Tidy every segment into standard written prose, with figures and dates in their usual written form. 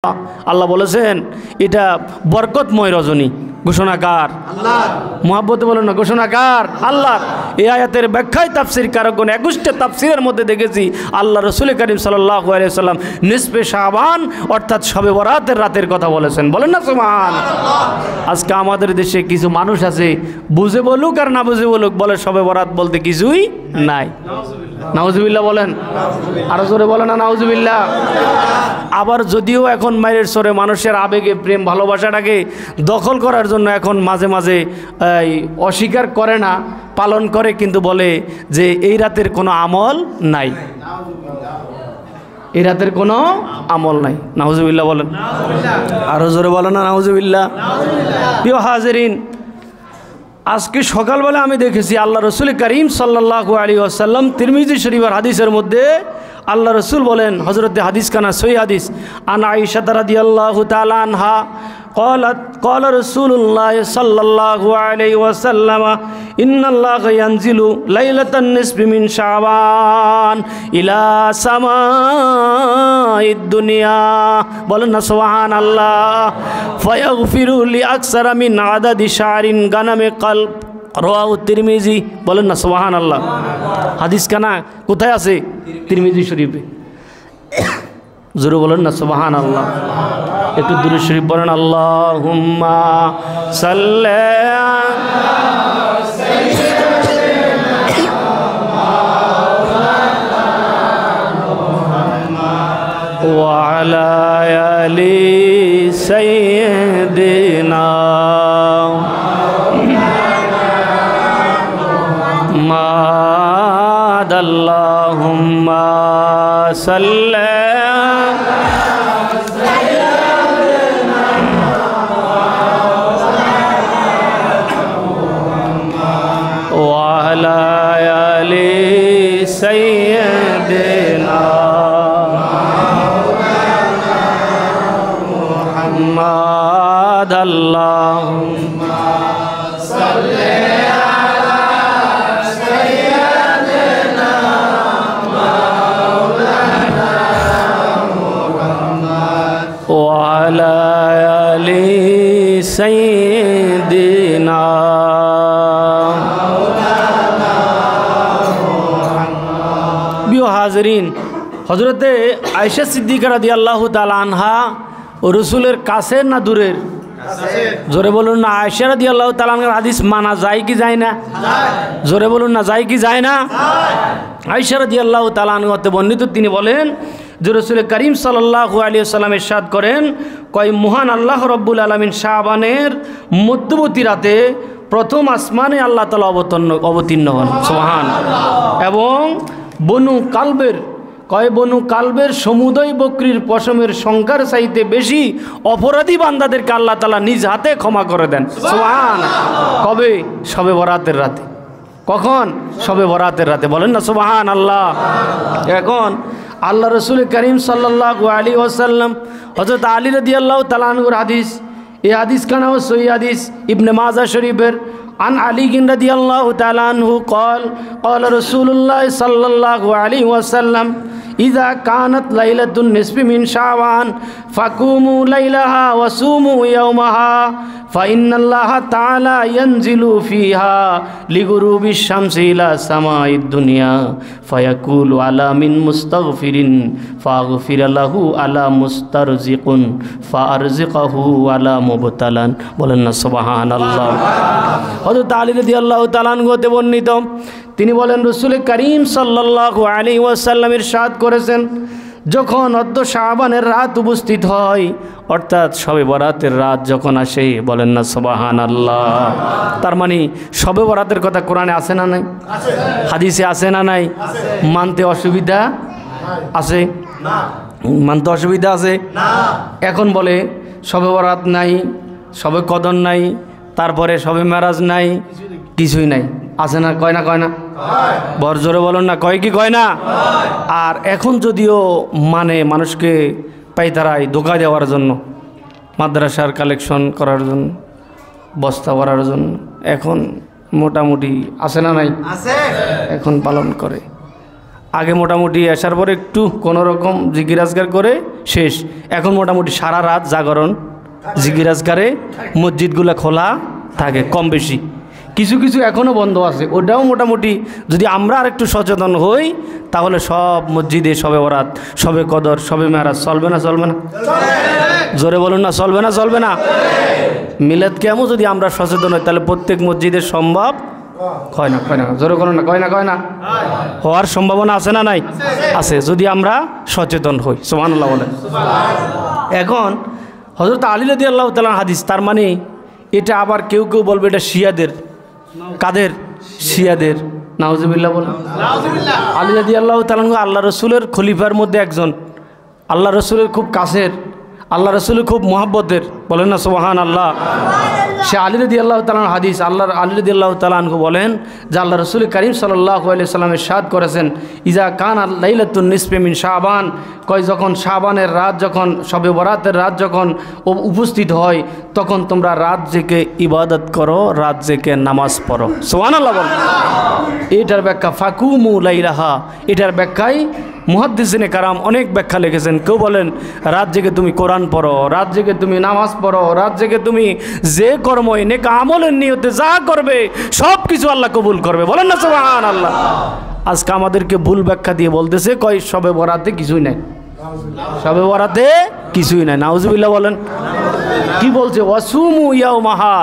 আল্লাহ বলেছেন এটা বরকতময় রজনী। ঘোষণাকার আল্লাহ, মুহাব্বতে বলেন না ঘোষণাকার আল্লাহ। এই আয়াতের ব্যাখ্যায় তাফসীর কারকগণ 21টা তাফসীরের মধ্যে দেখেছি আল্লাহ রাসূল করিম সাল্লাল্লাহু আলাইহি ওয়াসাল্লাম নিসফে শাবান অর্থাৎ শবে বরাতের রাতের কথা বলেছেন। বলেন না সুবহানাল্লাহ। আজকে আমাদের দেশে কিছু মানুষ আছে বুঝে বলুক আর না বুঝে বলুক বলে শবে বরাত বলতে কিছুই নাই। নাউজুবিল্লাহ বলেন, আরো জোরে বলেন না নাউজুবিল্লাহ। আবার যদিও এখন মায়ের সরে মানুষের আবেগে প্রেম ভালোবাসাটাকে দখল করার জন্য এখন মাঝে মাঝে অস্বীকার করে না, পালন করে, কিন্তু বলে যে এই রাতের কোনো আমল নাই, এই রাতের কোনো আমল নাই। নাউজুবিল্লাহ বলেন, আরো জোরে বলেন না নাউজুবিল্লাহ। প্রিয় হাজিরিন, আজকে সকালবেলা আমি দেখেছি আল্লাহ রসুল করিম সাল্লাল্লাহু আলাইহি ওয়াসাল্লাম তিরমিজি শরীফের হাদিসের মধ্যে আল্লাহ রসুল বলেন, হযরতে হাদিস কানা সহি হাদিস, আন আয়েশা রাদিয়াল্লাহু তাআলা আনহা قالت قال رسول الله صلى الله عليه وسلم إن الله ينزل ليلة النصف من شعبان إلى سماء الدنيا بولنا سبحان الله فيغفر لأكثر من عدد شعر غنم قلب রাওয়াহু তিরমিজি। বলেন না সুবহানাল্লাহ। হাদিস কানা কোথায় আছে? তিরমিজি শরীফে। জোরে বলেন না সুবহানাল্লাহ। একটু দুরূদ শরীফ পড়েন, আল্লাহুম্মা সাল্লি ওয়া আলা আলি সাইয়্যিদিনা মাদ। আল্লাহুম্মা সাল্লি وعلى آل سيدنا محمد اللهم صل على سيدنا مولانا محمد وعلى آل سيدنا। হাজরিন, হযরতে আয়েশা সিদ্দিকা রাদিয়াল্লাহু তাআলা আনহা ও রাসূলের কাছের না দূরের? জোরে বলুন না। আয়েশা রাদিয়াল্লাহু তাআলা আনহার হাদিস মানা যায় কি যায় না? জোরে বলুন না, যায় কি যায় না? আয়েশা রাদিয়াল্লাহু তাআলা আনহাতে বর্ণিত, তিনি বলেন যে রাসূল করিম সাল্লাল্লাহু আলাইহি ওয়াসাল্লাম ইরশাদ করেন, কয় মহান আল্লাহ রব্বুল আলামিন শাবানের মধ্যবর্তী রাতে প্রথম আসমানে আল্লাহ তাআলা অবতীর্ণ হন। সুবহানাল্লাহ। এবং বনু কালবের সমুদয় বকরির পশমের সংখ্যার চাইতে বেশি অপরাধী বান্দাদেরকে আল্লাহ তাআলা নিজ হাতে ক্ষমা করে দেন। সুবহানাল্লাহ। কবে? শবে বরাতের রাতে। কখন? শবে বরাতের রাতে। বলেন না সুবহানাল্লাহ। এখন আল্লাহ রাসূল করিম সাল্লাল্লাহু আলাইহি ওয়াসাল্লাম হযরত আলী রাদিয়াল্লাহু তাআলা আনহুর হাদিস, এই হাদিস কানাও সহি হাদিস ইবনে মাজাহ শরীফের, عن علي رضي الله تعالى عنه قال قال رسول الله صلى الله عليه وسلم إذا كانت ليلة النصف من شعبان فقوموا ليلها وصوموا يومها فإن الله تعالى ينزل فيها لغروب الشمس إلى سماء الدنيا فيقول على من مستغفر فأغفر له على مسترزق فأرزقه على مبتلا بولنا سبحان الله। হযরত আলী রাদিয়াল্লাহু তাআলা আনহু হতে বর্ণিত, তিনি বলেন রাসূল করিম সাল্লাল্লাহু আলাইহি ওয়াসাল্লাম ইরশাদ করেছেন, যখন অর্ধ শাবানের রাত উপস্থিত হয় অর্থাৎ শবে বরাতের রাত যখন আসে, বলেন না সুবহানাল্লাহ। তার মানে শবে বরাতের কথা কোরআনে আছে না নাই? হাদিসে আছে না নাই? মানতে অসুবিধা আছে না? মানতে অসুবিধা আছে না? এখন বলে শবে বরাত নাই, শবে কদর নাই, তারপরে শবে মেরাজ নাই, কিছুই নাই। আছে না? কয় না? কয় না? বড় জোরে বলেন না, কয় কি কয় না? আর এখন যদিও মানে মানুষকে পাইতারাই ধোঁকা দেওয়ার জন্য, মাদ্রাসার কালেকশন করার জন্য, বস্তা ভরার জন্য এখন মোটামুটি আছে না নাই? আছে। এখন পালন করে। আগে মোটামুটি আসার পরে একটু কোনো রকম জিকির আজগার করে শেষ। এখন মোটামুটি সারা রাত জাগরণ জিকির আজগারে মসজিদগুলো খোলা থাকে কম বেশি, কিছু কিছু এখনও বন্ধ আছে, ওটাও মোটামুটি যদি আমরা আর একটু সচেতন হই তাহলে সব মসজিদে শবে বরাত, শবে কদর, শবে মেরাজ চলবে না চলবে না? জোরে বলুন না, চলবে না চলবে না? মিলাদ কিয়ামও যদি আমরা সচেতন হই তাহলে প্রত্যেক মসজিদে সম্ভব হয় না, কয় না? জোরে করুন না, কয় না কয় না? হওয়ার সম্ভাবনা আছে না নাই? আছে, যদি আমরা সচেতন হই। সুবহানাল্লাহ বলেন। এখন হযরত আলী রাদিয়াল্লাহু তাআলা হাদিস, তার মানে এটা আবার কেউ কেউ বলবে এটা শিয়াদের। কাদের? শিয়াদের। নাউজুবিল্লাহ বলেন। আলী রাদিয়াল্লাহু তাআলা আল্লাহ রসুলের খলিফার মধ্যে একজন, আল্লাহ রসুলের খুব কাছের, আল্লাহ রসুলের খুব মহব্বতের, বলেন না সুবহানাল্লাহ। সে আলী রাদিয়াল্লাহু তাআলার হাদিস, আলী রাদিয়াল্লাহু তাআলা আনহু বলেন যে আল্লাহ রসুল করিম সাল্লাল্লাহু আলাইহি ওয়াসাল্লাম ইরশাদ করেছেন, ইজা কানা লাইলাতুন নিসফি মিন শাবান, কয় যখন শাবানের রাত, যখন শবে বরাতের রাত যখন উপস্থিত হয় তখন তোমরা রাত জেগে ইবাদত করো, রাত জেগে নামাজ পড়ো। সুবহানাল্লাহ বল। এটার ব্যাখ্যা ফাকুমু লাইলাহা, এটার ব্যাখ্যায় মুহাদ্দিসিনে কারাম অনেক ব্যাখ্যা লিখেছেন। কেউ বলেন রাত জেগে তুমি কোরআন পড়ো, রাত জেগে তুমি নামাজ পড়ো, রাত জেগে তুমি যে কর্মই নেক আমলের নিয়তে যা করবে সব কিছু আল্লাহ কবুল করবে, বলেন না সুবহানাল্লাহ। আজকে আমাদেরকে ভুল ব্যাখ্যা দিয়ে বলতেছে কয় শবে বরাতে কিছুই নাই, শবে বরাতে কিছুই নাই। নাউজুবিল্লাহ বলেন। কি বলছে? ওয়াসুমু ইয়াউমাহা,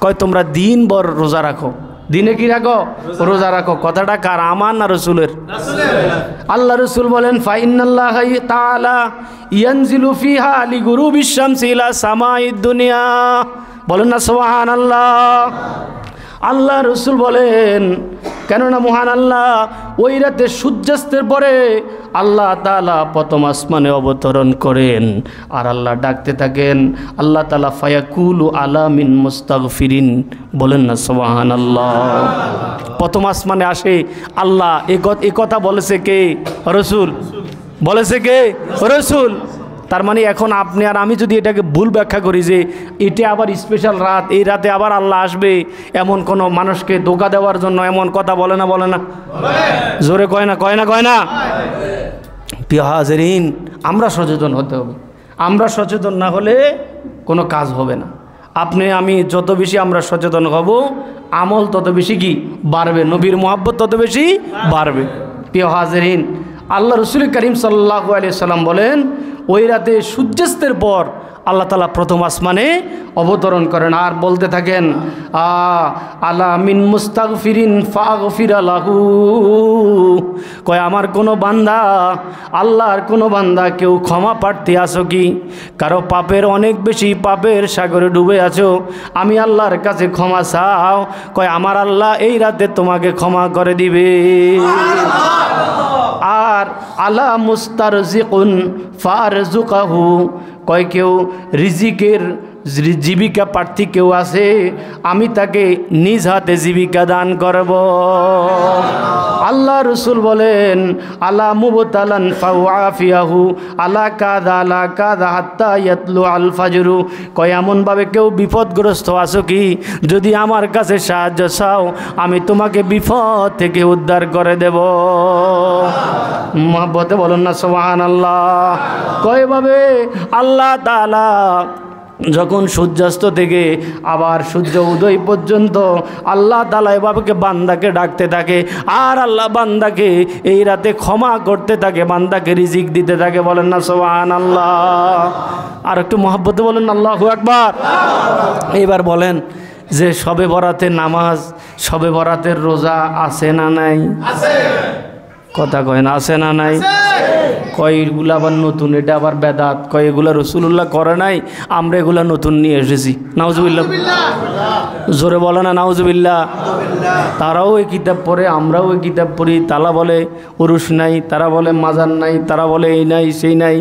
কয় তোমরা দিনভর রোজা রাখো। দিনে কি রাখো? রোজা রাখো। কথাটা কার? আমার না রসুলের? আল্লাহ রসুল বলেন ফাইন্নাল্লাহ তাআলা ইয়ানজিলু ফিহা লিগুরুবিশ শামসি ইলা সামাইদ দুনিয়া, বলেন না সুবহানাল্লাহ। আল্লাহ রসুল বলেন, কেননা মহান আল্লাহ ওই রাতে সূর্যাস্তের পরে আল্লাহ তাআলা প্রথম আসমানে অবতরণ করেন আর আল্লাহ ডাকতে থাকেন, আল্লাহ তাআলা ফায়াকুলু আলা মিন মুস্তাগফিরিন, বলেন না সুবহানাল্লাহ। প্রথম আসমানে আসে আল্লাহ। এ কথা বলেছে কে? রসুল। বলেছে কে? রসুল। তার মানে এখন আপনি আর আমি যদি এটাকে ভুল ব্যাখ্যা করি যে এটা আবার স্পেশাল রাত, এই রাতে আবার আল্লাহ আসবে, এমন কোনো মানুষকে ধোঁকা দেওয়ার জন্য এমন কথা বলে না, বলে না? জোরে কয় না, কয় না, কয় না? প্রিয় হাজেরিন, আমরা সচেতন হতে হবে। আমরা সচেতন না হলে কোনো কাজ হবে না। আপনি আমি যত বেশি আমরা সচেতন হব, আমল তত বেশি কি বাড়বে, নবীর মহব্বত তত বেশি বাড়বে। প্রিয় হাজেরিন, আল্লাহ রসুল করিম সাল্লাল্লাহু আলাইহি সাল্লাম বলেন ওই রাতে সূর্যাস্তের পর আল্লাহ তাআলা প্রথম আসমানে অবতরণ করেন আর বলতে থাকেন, আলা মিন মুস্তাগফিরিন ফাগফির লাহু, কয় আমার কোনো বান্দা, আল্লাহর কোনো বান্দা কেউ ক্ষমা প্রার্থী আছো কি? কারো পাপের অনেক বেশি পাপের সাগরে ডুবে আছো, আমি আল্লাহর কাছে ক্ষমা চাও, কয় আমার আল্লাহ এই রাতে তোমাকে ক্ষমা করে দিবে। আর আলা মুস্তারজিকুন ফারজুকাহু, কয় কেউ রিজিকের জীবিকা প্রার্থী কেউ আছে, আমি তাকে নিজ হাতে জীবিকা দান করব। আল্লাহ রসুল বলেন আলা মুবতালান ফাওয়াফিয়াহু, আলা কাদা হাত্তা ইয়াতলু আল ফাজরু, কয় এমনভাবে কেউ বিপদগ্রস্ত আছো কি, যদি আমার কাছে সাহায্য চাও আমি তোমাকে বিপদ থেকে উদ্ধার করে দেব। মহব্বতে বলুন না সুবহানাল্লাহ। কয়ভাবে? আল্লাহ তাআলা যখন সূর্যাস্ত থেকে আবার সূর্য উদয় পর্যন্ত আল্লাহ তাআলা এভাবে বান্দাকে ডাকতে থাকে আর আল্লাহ বান্দাকে এই রাতে ক্ষমা করতে থাকে, বান্দাকে রিজিক দিতে থাকে, বলেন না সুবহানাল্লাহ। আর একটু মহব্বতে বলেন আল্লাহু আকবার। এবার বলেন যে শবে বরাতের নামাজ, শবে বরাতের রোজা আছে না নাই? কথা কয় না, আছে না নাই? কয় এগুলো আবার নতুন, এটা আবার বেদাত, কয় এগুলো রাসূলুল্লাহ করে নাই, আমরা এগুলো নতুন নিয়ে এসেছি। নাউজুবিল্লাহ, জোরে বলে না নাউজুবিল্লাহ। তারাও এই কিতাব পড়ে, আমরাও এই কিতাব পড়ি। তারা বলে উরুস নাই, তারা বলে মাজার নাই, তারা বলে এই নাই সেই নাই।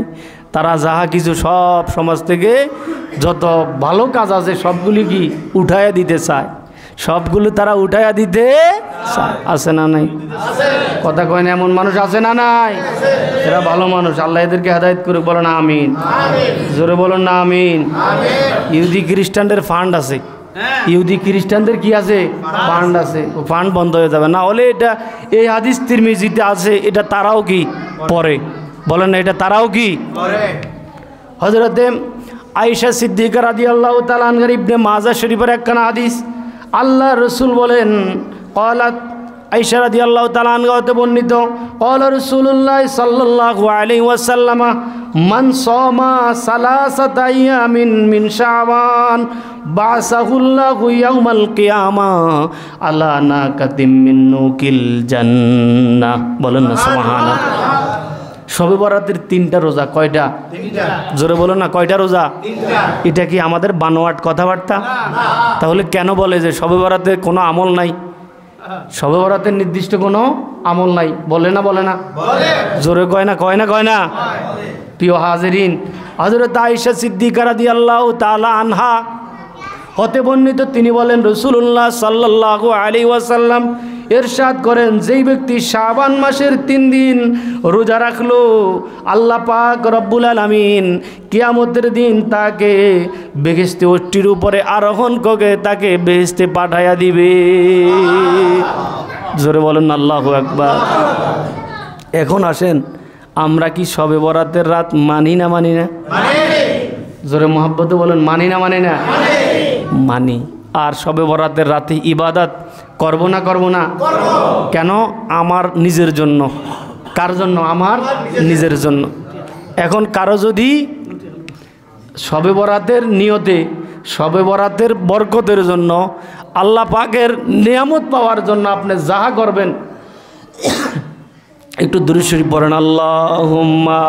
তারা যাহা কিছু সব সমাজ থেকে যত ভালো কাজ আছে সবগুলি কি উঠাইয়া দিতে চায়, সবগুলো তারা উঠাইয়া দিতে চায়। আছে না নাই? কথা কয় না, এমন মানুষ আছে না নাই? এরা ভালো মানুষ, আল্লাহ এদেরকে হেদায়েত করুক, বলেন আমিন। জোরে বলুন না আমিন। ইহুদি খ্রিস্টানদের ফান্ড আছে, ইহুদি খ্রিস্টানদের কি আছে? ফান্ড আছে। ফান্ড বন্ধ হয়ে যাবে, না হলে এটা এই হাদিস তিরমিজিতে আছে, এটা তারাও কি পড়ে? বলেন না, এটা তারাও কি পড়ে? হযরতে আয়েশা সিদ্দিকা রাদিয়াল্লাহু তাআলা আনহা ইবনে মাজাহ শরীফের একখানা হাদিস, আল্লাহ রাসূল বলেন, ক্বালাত আয়েশা রাদিয়াল্লাহু তাআলা আনহা হতে বর্ণিত, ক্বালা রাসূলুল্লাহ সাল্লাল্লাহু আলাইহি ওয়াসাল্লাম মান সামা সালাসাতা আইয়ামিন মিন শাবান বাসাহুল্লাহু ইয়াউমাল কিয়ামাহ আলা নাকাতিম মিন নুকিল জান্নাহ। বলেন না সুবহানাল্লাহ। শবে বরাতের 3টা রোজা। কয়টা? 3টা। জোরে বলো না, কয়টা রোজা? 3টা। এটা কি আমাদের বানোয়াট কথাবার্তা? তাহলে কেন বলে যে শবে বরাতে কোনো আমল নাই? শবে বরাতের নির্দিষ্ট কোনো আমল নাই, বলে না? বলে না? বলে। জোরে কয় না? কয় না? কয় না? প্রিয় হাজিরিন, হযরত আয়েশা সিদ্দিকা রাদিয়াল্লাহু তাআলা আনহা হতে বর্ণিত, তিনি বলেন রাসূলুল্লাহ সাল্লাল্লাহু আলাইহি ওয়াসাল্লাম ইরশাদ করেন, যেই ব্যক্তি শাবান মাসের 3 দিন রোজা রাখলো, আল্লাহ পাক রব্বুল আলামিন কিয়ামতের দিন তাকে বেহেশতে ওষ্টির উপরে আরোহণ করে তাকে বেহেশতে পাঠায়া দিবে। জোরে বলেন আল্লাহু আকবার। এখন আসেন, আমরা কি শবে বরাতের রাত মানি না? মানি না? জোরে মহব্বতে বলেন, মানি না? মানি না? মানি। আর শবে বরাতের রাতে ইবাদত করব না? করব না? কেন? আমার নিজের জন্য। কার জন্য? আমার নিজের জন্য। এখন কারো যদি শবে বরাতের নিয়তে, শবে বরাতের বরকতের জন্য, আল্লাহ পাকের নিয়ামত পাওয়ার জন্য আপনি যাহা করবেন, একটু দুরূদ শরীফ পড়েন, আল্লাহুম্মা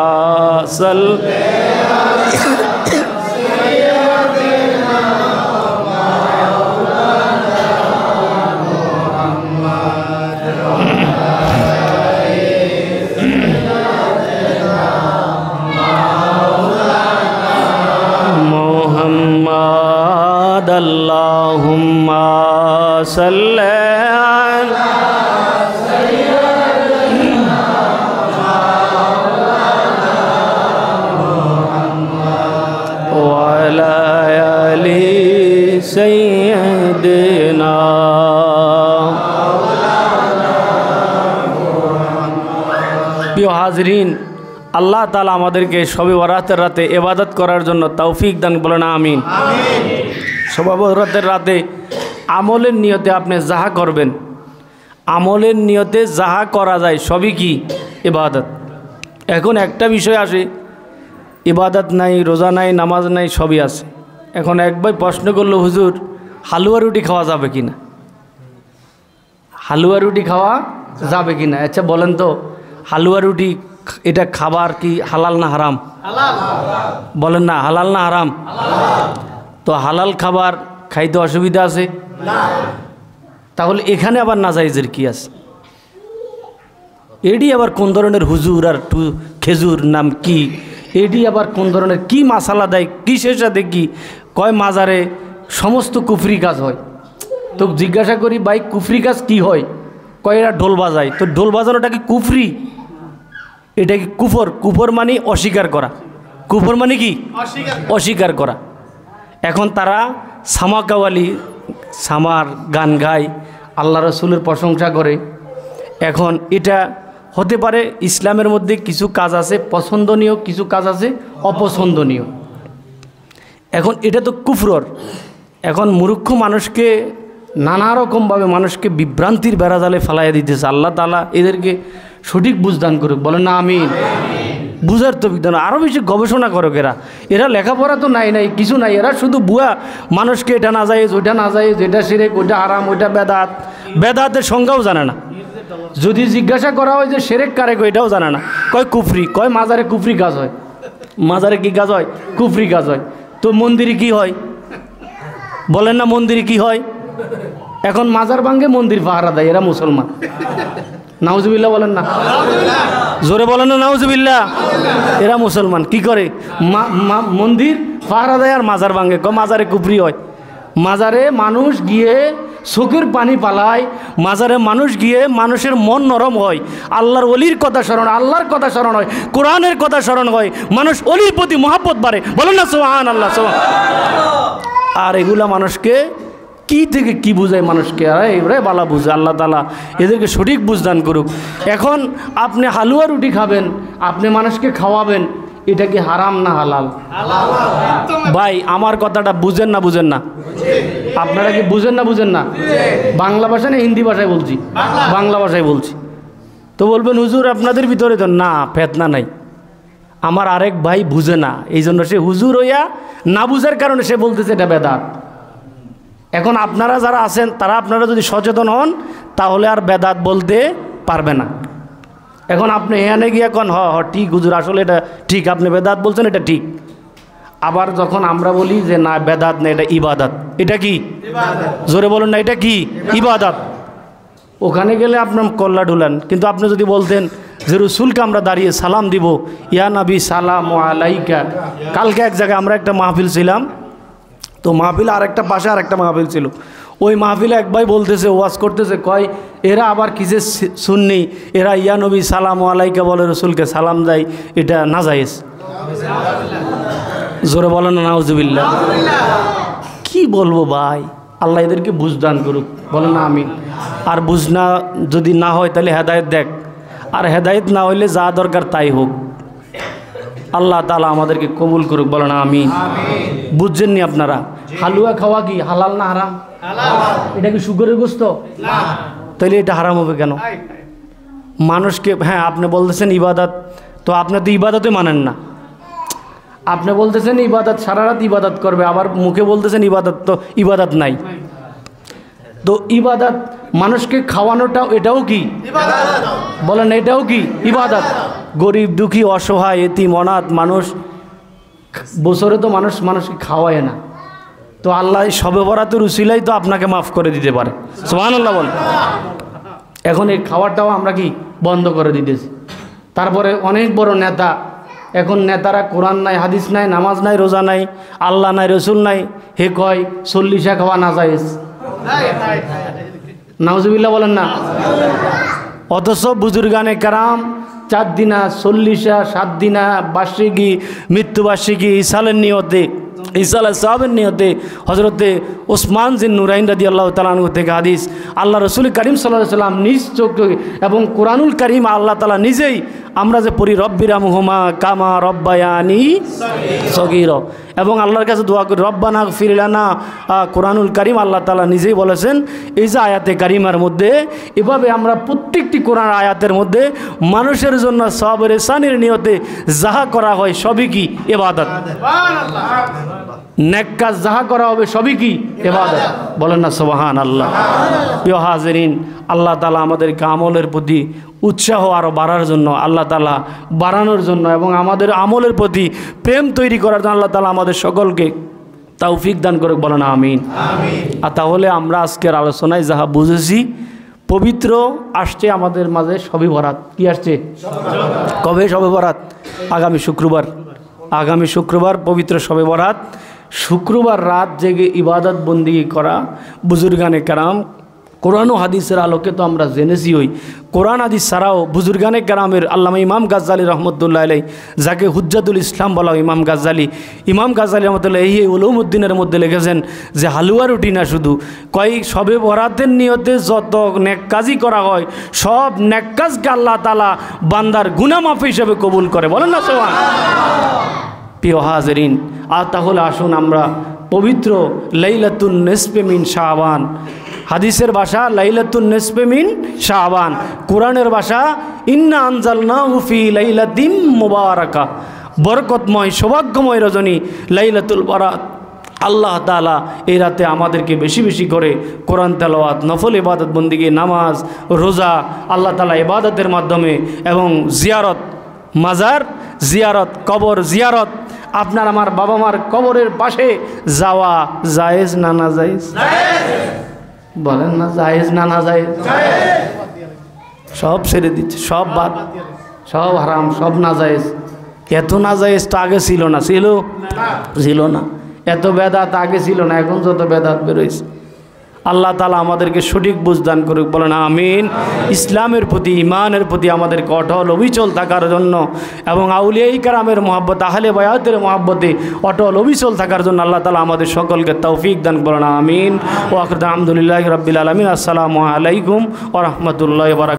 সাল্লি মুহাম্মাদ, আল্লাহুম্মা সাল্লি আলা সাইয়্যিদিনা। প্রিয় হাজরিন, আল্লাহ তাআলা আমাদেরকে শবে বরাতের রাতে ইবাদত করার জন্য তৌফিক দান, বলেন আমিন। শবে বরাতের রাতে আমলের নিয়তে আপনি যাহা করবেন, আমলের নিয়তে যাহা করা যায় সবই কি ইবাদত। এখন একটা বিষয় আসে, ইবাদত নাই, রোজা নাই, নামাজ নাই, সবই আছে। এখন এক ভাই প্রশ্ন করলো, হুজুর হালুয়া রুটি খাওয়া যাবে কি না? হালুয়া রুটি খাওয়া যাবে কি না? আচ্ছা বলেন তো, হালুয়া রুটি এটা খাবার কি হালাল না হারাম? বলেন না, হালাল না হারাম? তো হালাল খাবার খাইতে অসুবিধা আছে? তাহলে এখানে আবার নাজায়েজের কি আছে? এডি আবার কোন ধরনের হুজুর আর খেজুর নাম কি? এডি আবার কোন ধরনের কি মাসালা দেয়, কিসের সাথে কি কয়? মাজারে সমস্ত কুফরি কাজ হয়। তো জিজ্ঞাসা করি, ভাই কুফরি কাজ কি হয়? কয় এরা ঢোল বাজায়। তো ঢোল বাজানোটা কি কুফরি? এটা কি কুফর? কুফর মানে অস্বীকার করা। কুফর মানে কি? অস্বীকার করা। এখন তারা সামা কাওয়ালি, সামার গান গায়, আল্লাহ রসুলের প্রশংসা করে। এখন এটা হতে পারে ইসলামের মধ্যে কিছু কাজ আছে পছন্দনীয়, কিছু কাজ আছে অপছন্দনীয়। এখন এটা তো কুফরর। এখন মূর্খ মানুষকে নানা রকমভাবে মানুষকে বিভ্রান্তির বেড়াজালে ফেলাইয়া দিতেছে। আল্লাহ তাআলা এদেরকে সঠিক বুঝদান করুক, বলেন না আমিন। বুঝার তো বিধান আরও বেশি গবেষণা করুক। এরা লেখাপড়া তো নাই কিছু নাই, এরা শুধু বুয়া মানুষকে এটা না যায়, ওইটা না যায়, যেটা শিরক, ওইটা হারাম, ওইটা বেদাত। বেদাতের সংজ্ঞাও জানে না। যদি জিজ্ঞাসা করা হয় যে শিরক কারে, এটাও জানে না। কয় কুফরি, কয় মাজারে কুফরি কাজ হয়। মাজারে কি কাজ হয়? কুফরি কাজ হয়। তো মন্দিরে কি হয়? বলেন না, মন্দিরে কি হয়? এখন মাজার ভাঙ্গে মন্দির পাহারা দেয়, এরা মুসলমান। নাউজুবিল্লাহ বলেন না, জোরে বলেন না নাউজুবিল্লাহ। এরা মুসলমান কি করে? মন্দির পাহারা দেয় আর মাজার ভাঙ্গে। মাজারে কুফরি হয়। মাজারে মানুষ গিয়ে চোখের পানি পালায়, মাজারে মানুষ গিয়ে মানুষের মন নরম হয়, আল্লাহর অলির কথা স্মরণ, আল্লাহর কথা স্মরণ হয়, কোরআনের কথা স্মরণ হয়, মানুষ অলির প্রতি মহাব্বত বাড়ে। বলেন না সুবহানাল্লাহ। আর এগুলা মানুষকে কি থেকে কি বুঝায় মানুষকে, আরে এবারে বালা বুঝে, আল্লাহ তাআলা এদেরকে সঠিক বুঝদান করুক। এখন আপনি হালুয়া রুটি খাবেন, আপনি মানুষকে খাওয়াবেন, এটা কি হারাম না হালাল? ভাই আমার কথাটা বুঝেন না বুঝেন না? আপনারা কি বুঝেন না বুঝেন না? বাংলা ভাষা না হিন্দি ভাষায় বলছি? বাংলা ভাষায় বলছি। তো বলবেন হুজুর আপনাদের ভিতরে তো না, ফেতনা নাই। আমার আরেক ভাই বুঝে না, এই জন্য সে হুজুর হইয়া না বুঝার কারণে সে বলতেছে এটা বেদাত। এখন আপনারা যারা আছেন তারা আপনারা যদি সচেতন হন তাহলে আর বেদাত বলতে পারবে না। এখন আপনি এখানে গিয়ে এখন ঠিক হুজুর আসলে এটা ঠিক, আপনি বেদাত বলছেন, এটা ঠিক। আবার যখন আমরা বলি যে না বেদাত না, এটা ইবাদত, এটা কি জোরে বলুন না, এটা কি ইবাদত, ওখানে গেলে আপনার কল্লা ঢুলান। কিন্তু আপনি যদি বলতেন যে রসুলকে আমরা দাঁড়িয়ে সালাম দিব, ইয়া নবী সালাম আলাইকা। কালকে এক জায়গায় আমরা একটা মাহফিল ছিলাম, তো মাহফিল আর একটা পাশে আর একটা মাহফিল ছিল। ওই মাহফিলে এক ভাই বলতেছে, ওয়াজ করতেছে, কয় এরা আবার কিসে শুননি, এরা ইয়া নবী সালাম আলাইকা বলে, রসুলকে সালাম দেয়, এটা নাজায়েজ। জোরে বলেন না নাউজুবিল্লাহ। কি বলবো ভাই, আল্লাহ এদেরকে বুঝদান করুক, বলেন না আমিন। আর বুঝনা যদি না হয় তাহলে হেদায়েত দেখ, আর হেদায়েত না হইলে যা দরকার তাই হোক। আল্লাহ তাআলা আমাদেরকে কবুল করুক, বলেন আমিন। বুঝছেননি আপনারা হালুয়া খাওয়া কি হালাল না হারাম? এটা কি শুকরের গোশত? তাহলে এটা হারাম হবে কেন? মানুষকে, হ্যাঁ আপনি বলতেছেন ইবাদত, তো আপনি তো ইবাদতে মানেন না। আপনি বলতেছেন ইবাদত, সারা রাত ইবাদত করবে, আবার মুখে বলতেছেন ইবাদত, তো ইবাদত নাই। তো ইবাদত মানুষকে খাওয়ানোটাও এটাও কি বলেন? এটাও কি ইবাদত? গরিব দুঃখী অসহায় এতিম অনাথ মানুষ, বছরে তো মানুষকে খাওয়ায় না, তো আল্লাহ শবে বরাতের উসিলাই তো আপনাকে মাফ করে দিতে পারে। সুবহানাল্লাহ বল। এখন এই খাওয়াটাও আমরা কি বন্ধ করে দিতেছি। তারপরে অনেক বড় নেতা, এখন নেতারা কোরআন নাই, হাদিস নাই, নামাজ নাই, রোজা নাই, আল্লাহ নাই, রসুল নাই, হে কয় 40 খাওয়া না জায়েজ। নাউজুবিল্লাহ বলেন না। অথচ বুজুর্গানে কারাম 4 দিনা, 40 7 দিনা, বার্ষিকী, মৃত্যুবার্ষিকী, ইসালের নিয়তে, ঈসা আলাইহিস সালামের নিয়তে হযরতে ওসমান জিন নুরাইন রাদিয়াল্লাহু তাআলা আনহু থেকে হাদিস, আল্লাহ রসুল করিম সাল্লাল্লাহু আলাইহি ওয়াসাল্লাম নিজ চোখে এবং কোরআনুল কারীম আল্লাহ তাআলা নিজেই আমরা যে পড়ি রব্বিরহামহুমা কামা রব্বায়ানি সগীরা, এবং আল্লাহর কাছে দোয়া করি রব্বানা গফির লানা, কোরআনুল কারীম আল্লাহ তাআলা নিজেই বলেছেন এই যে আয়াতে কারিমার মধ্যে, এভাবে আমরা প্রত্যেকটি কোরআন আয়াতের মধ্যে মানুষের জন্য সওয়াবের ইহসানের নিয়তে যাহা করা হয় সবই কি ইবাদত। নেক কাজ যাহা করা হবে সবই কি ইবাদত, বলেন না সুবহানাল্লাহ। প্রিয় হাজিরিন, আল্লাহ তাআলা আমাদেরকে আমলের প্রতি উৎসাহ আরও বাড়ার জন্য, আল্লাহ তাআলা বাড়ানোর জন্য এবং আমাদের আমলের প্রতি প্রেম তৈরি করার জন্য আল্লাহ তাআলা আমাদের সকলকে তৌফিক দান করুক, বলেন আমিন। আর তাহলে আমরা আজকের আলোচনায় যাহা বুঝেছি, পবিত্র আসছে আমাদের মাঝে শবে বরাত। কি আসছে? কবে শবে বরাত? আগামী শুক্রবার। আগামী শুক্রবার পবিত্র শবে বরাত। শুক্রবার রাত জেগে ইবাদত বন্দিগি করা, বুজুর্গানে কেরাম কোরআন ও হাদিসের আলোকে তো আমরা জেনেছি, ওই কোরআন হাদিস ছাড়াও বুজুর্গানে কেরামের আল্লামা ইমাম গাজ্জালী রহমতুল্লাহ আলাইহি, যাকে হুজ্জাতুল ইসলাম বলা হয় ইমাম গাজ্জালী রহমতুল্লাহ, এই উলুমউদ্দিনের মধ্যে লিখেছেন যে হালুয়া রুটি না শুধু, কয়েক শবে বরাতের নিয়তে যত নেক কাজই করা হয় সব নেক কাজকে আল্লাহ তাআলা বান্দার গুনাহ মাফ হিসেবে কবুল করে, বলেন না সুবহানাল্লাহ। প্রিয় হাজিরিন, আর তাহলে আসুন আমরা পবিত্র লাইলাতুন নিসফে মিন শাবান, হাদিসের ভাষা লাইলাতুন নিসফে মিন শাবান, কোরআনের ভাষা ইন্না আনজালনাহু ফি লাইলাতিম মুবারাকা, বরকতময় সৌভাগ্যময় রজনী লাইলাতুল বরাত। আল্লাহ তাআলা এই রাতে আমাদেরকে বেশি বেশি করে কোরআন তেলাওয়াত, নফল ইবাদত বন্দিগি, নামাজ, রোজা, আল্লাহ তাআলা ইবাদতের মাধ্যমে এবং জিয়ারত, মাজার জিয়ারত, কবর জিয়ারত, আপনার আমার বাবা মার কবরের পাশে যাওয়া জায়েজ না না জায়েজ? বলেন না জায়েজ না না জায়েজ? সব ছেড়ে দিচ্ছে, সব বাদ, সব হারাম, সব না জায়েজ। এত না জায়েজ তো আগে ছিল না, ছিল না। এত বেদাত আগে ছিল না, এখন যত বেদাত বেরোইছে। আল্লাহ তাআলা আমাদেরকে সঠিক বুঝ দান করুক, বলেন আমিন। ইসলামের প্রতি, ঈমানের প্রতি আমাদেরকে অটল অবিচল থাকার জন্য এবং আউলিয়ায়ে কেরামের মহব্বত, আহলে বায়াতের মহব্বতে অটল অবিচল থাকার জন্য আল্লাহ তাআলা আমাদের সকলকে তৌফিক দান করুন, আমিন। ওয়া আখিরু আলহামদুলিল্লাহি রাব্বিল আলামিন। আসসালামু আলাইকুম ওয়া রাহমাতুল্লাহি ওয়া বারাকাতুহু।